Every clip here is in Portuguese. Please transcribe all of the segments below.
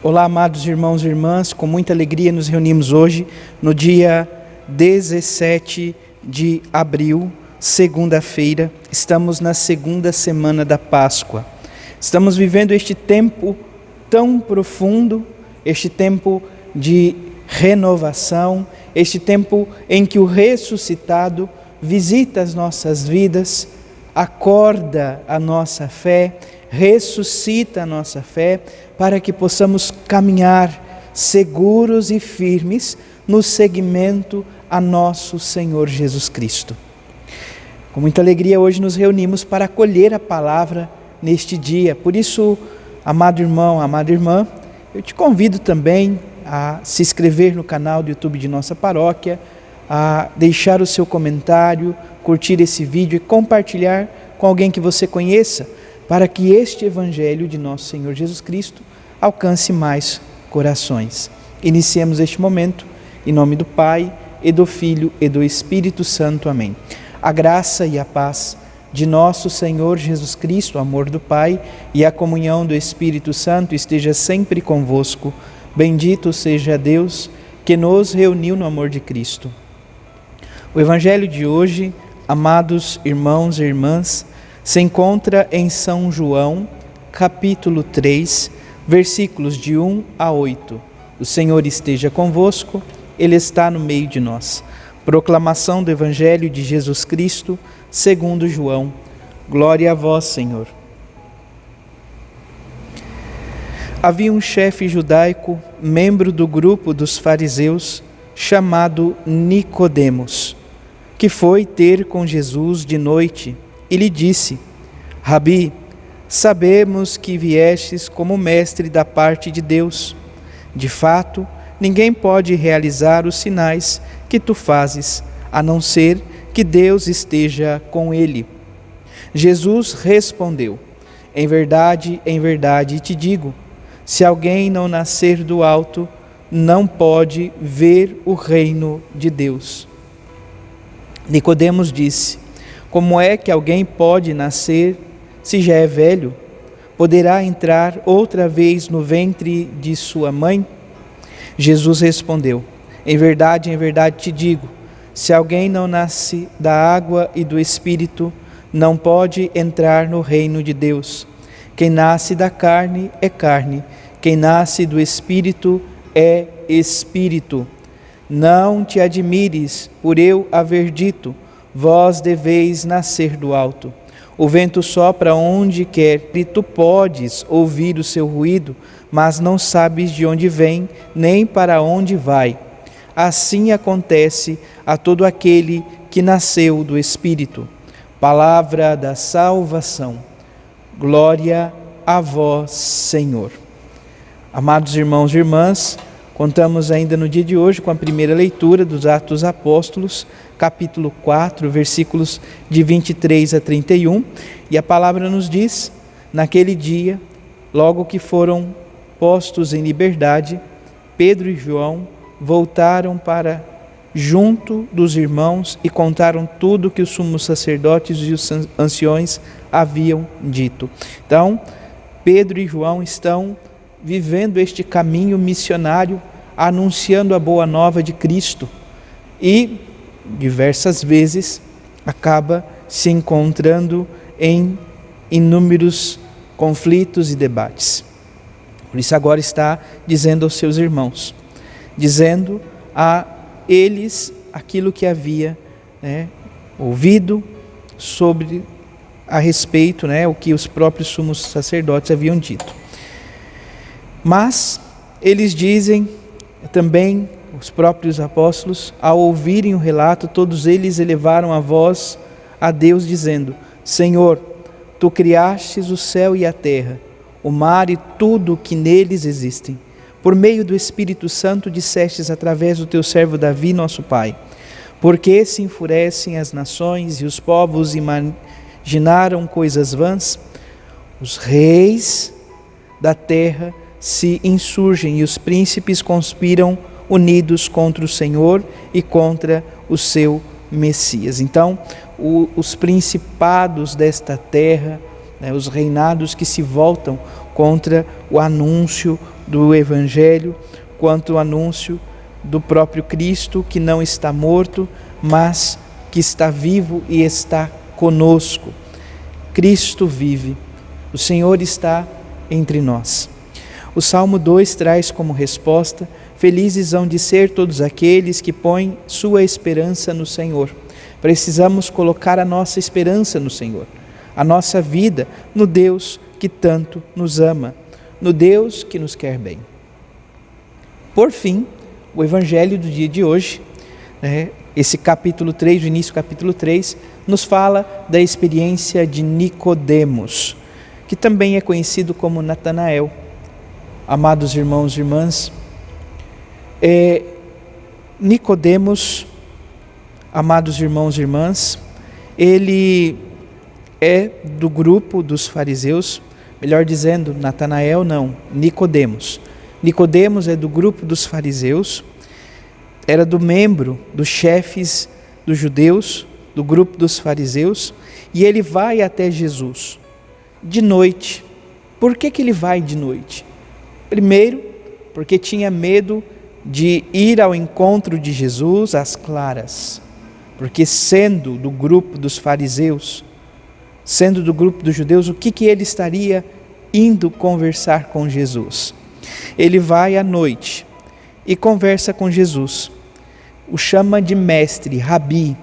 Olá, amados irmãos e irmãs, com muita alegria nos reunimos hoje, no dia 17 de abril, segunda-feira. Estamos na segunda semana da Páscoa. Estamos vivendo este tempo tão profundo, este tempo de renovação, este tempo em que o ressuscitado visita as nossas vidas, acorda a nossa fé, ressuscita a nossa fé, para que possamos caminhar seguros e firmes no seguimento a nosso Senhor Jesus Cristo. Com muita alegria hoje nos reunimos para acolher a palavra neste dia. Por isso, amado irmão, amada irmã, eu te convido também a se inscrever no canal do YouTube de nossa paróquia, a deixar o seu comentário, curtir esse vídeo e compartilhar com alguém que você conheça, para que este Evangelho de nosso Senhor Jesus Cristo alcance mais corações. Iniciemos este momento, em nome do Pai, e do Filho, e do Espírito Santo. Amém. A graça e a paz de nosso Senhor Jesus Cristo, o amor do Pai e a comunhão do Espírito Santo esteja sempre convosco. Bendito seja Deus que nos reuniu no amor de Cristo. O Evangelho de hoje, amados irmãos e irmãs, se encontra em São João, capítulo 3, versículos de 1 a 8. O Senhor esteja convosco, Ele está no meio de nós. Proclamação do Evangelho de Jesus Cristo, segundo João. Glória a vós, Senhor. Havia um chefe judaico, membro do grupo dos fariseus, chamado Nicodemos, que foi ter com Jesus de noite e lhe disse: Rabi, sabemos que viestes como mestre da parte de Deus. De fato, ninguém pode realizar os sinais que tu fazes, a não ser que Deus esteja com ele. Jesus respondeu: em verdade te digo, se alguém não nascer do alto, não pode ver o reino de Deus. Nicodemos disse: como é que alguém pode nascer se já é velho? Poderá entrar outra vez no ventre de sua mãe? Jesus respondeu: em verdade te digo, se alguém não nasce da água e do Espírito, não pode entrar no reino de Deus. Quem nasce da carne é carne, quem nasce do Espírito é Espírito. Não te admires por eu haver dito, vós deveis nascer do alto. O vento sopra onde quer e tu podes ouvir o seu ruído, mas não sabes de onde vem, nem para onde vai. Assim acontece a todo aquele que nasceu do Espírito. Palavra da salvação. Glória a vós, Senhor. Amados irmãos e irmãs, contamos ainda no dia de hoje com a primeira leitura dos Atos dos Apóstolos, capítulo 4, versículos de 23 a 31, e a palavra nos diz: naquele dia, logo que foram postos em liberdade, Pedro e João voltaram para junto dos irmãos e contaram tudo que os sumos sacerdotes e os anciões haviam dito. Então, Pedro e João estão vivendo este caminho missionário, anunciando a boa nova de Cristo, e diversas vezes acaba se encontrando em inúmeros conflitos e debates. Por isso agora está dizendo aos seus irmãos, dizendo a eles aquilo que havia ouvido a respeito, o que os próprios sumos sacerdotes haviam dito. Mas eles dizem também, os próprios apóstolos, ao ouvirem o relato, todos eles elevaram a voz a Deus, dizendo: Senhor, tu criastes o céu e a terra, o mar e tudo o que neles existem. Por meio do Espírito Santo dissestes através do teu servo Davi, nosso pai: por que se enfurecem as nações e os povos imaginaram coisas vãs? Os reis da terra se insurgem e os príncipes conspiram unidos contra o Senhor e contra o seu Messias. Então, os principados desta terra, os reinados que se voltam contra o anúncio do Evangelho, quanto o anúncio do próprio Cristo, que não está morto, mas que está vivo e está conosco. Cristo vive, o Senhor está entre nós. O Salmo 2 traz como resposta: felizes hão de ser todos aqueles que põem sua esperança no Senhor. Precisamos colocar a nossa esperança no Senhor, a nossa vida no Deus que tanto nos ama, no Deus que nos quer bem. Por fim, o Evangelho do dia de hoje, esse capítulo 3, o início do capítulo 3, nos fala da experiência de Nicodemos, que também é conhecido como Natanael. Amados irmãos e irmãs, Nicodemos, amados irmãos e irmãs, ele é do grupo dos fariseus, melhor dizendo, Natanael não, Nicodemos. Nicodemos é do grupo dos fariseus, era dos chefes dos judeus, do grupo dos fariseus, e ele vai até Jesus de noite. Por que ele vai de noite? Primeiro, porque tinha medo de ir ao encontro de Jesus às claras, porque sendo do grupo dos fariseus, sendo do grupo dos judeus, o que ele estaria indo conversar com Jesus? Ele vai à noite e conversa com Jesus, o chama de mestre, Rabi.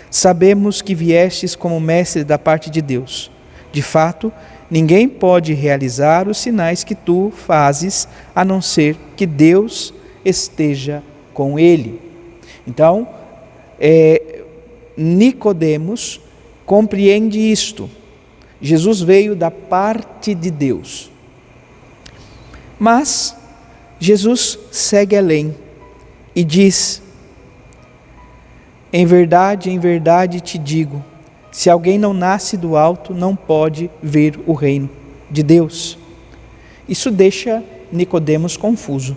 Sabemos que viestes como mestre da parte de Deus. De fato, ninguém pode realizar os sinais que tu fazes, a não ser que Deus esteja com ele. Então, Nicodemos compreende isto. Jesus veio da parte de Deus. Mas Jesus segue além e diz: em verdade te digo, se alguém não nasce do alto, não pode ver o reino de Deus. Isso deixa Nicodemos confuso.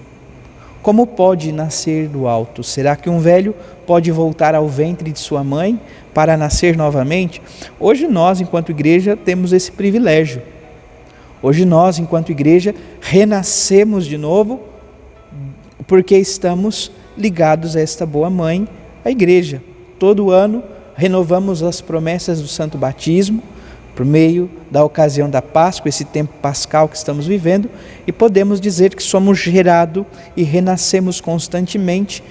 Como pode nascer do alto? Será que um velho pode voltar ao ventre de sua mãe para nascer novamente? Hoje nós, enquanto igreja, temos esse privilégio. Hoje nós, enquanto igreja, renascemos de novo porque estamos ligados a esta boa mãe, a igreja. Todo ano renovamos as promessas do Santo Batismo, por meio da ocasião da Páscoa, esse tempo pascal que estamos vivendo, e podemos dizer que somos gerados e renascemos constantemente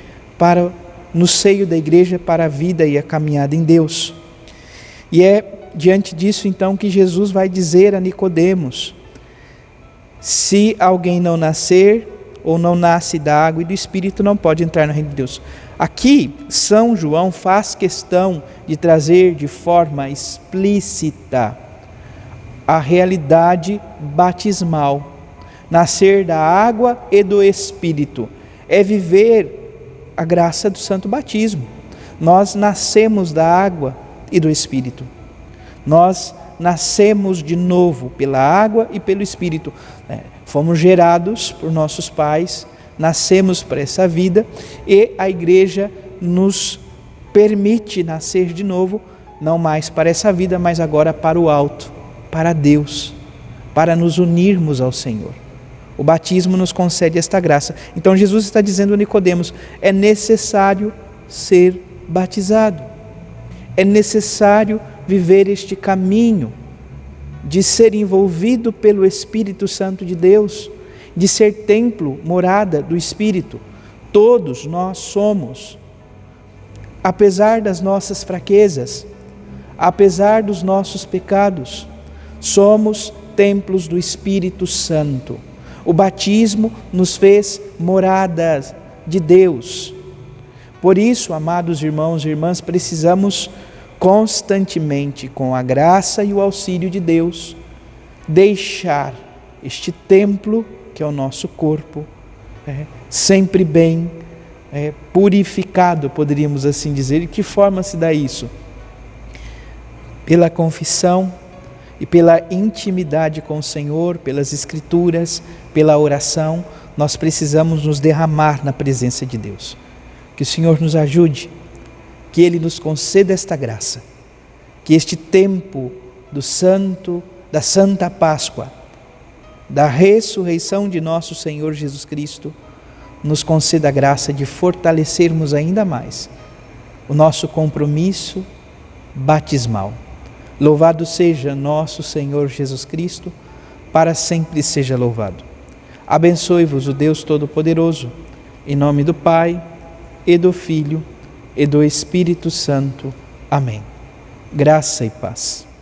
no seio da igreja para a vida e a caminhada em Deus. E é diante disso então que Jesus vai dizer a Nicodemos: se alguém não nascer ou não nasce da água e do Espírito, não pode entrar no reino de Deus. Aqui, São João faz questão de trazer de forma explícita a realidade batismal. Nascer da água e do Espírito é viver a graça do Santo Batismo. Nós nascemos da água e do Espírito. Nós nascemos de novo pela água e pelo Espírito. Fomos gerados por nossos pais, nascemos para essa vida e a igreja nos permite nascer de novo, não mais para essa vida, mas agora para o alto, para Deus, para nos unirmos ao Senhor. O batismo nos concede esta graça. Então Jesus está dizendo a Nicodemos: é necessário ser batizado, é necessário viver este caminho de ser envolvido pelo Espírito Santo de Deus, de ser templo, morada do Espírito. Todos nós somos, apesar das nossas fraquezas, apesar dos nossos pecados, somos templos do Espírito Santo. O batismo nos fez moradas de Deus. Por isso, amados irmãos e irmãs, precisamos constantemente, com a graça e o auxílio de Deus, deixar este templo, que é o nosso corpo, sempre bem purificado, poderíamos assim dizer. E que forma se dá isso? Pela confissão e pela intimidade com o Senhor, pelas Escrituras, pela oração. Nós precisamos nos derramar na presença de Deus. Que o Senhor nos ajude, que Ele nos conceda esta graça, que este tempo da Santa Páscoa da ressurreição de nosso Senhor Jesus Cristo, nos conceda a graça de fortalecermos ainda mais o nosso compromisso batismal. Louvado seja nosso Senhor Jesus Cristo, para sempre seja louvado. Abençoe-vos o Deus Todo-Poderoso, em nome do Pai, e do Filho, e do Espírito Santo. Amém. Graça e paz.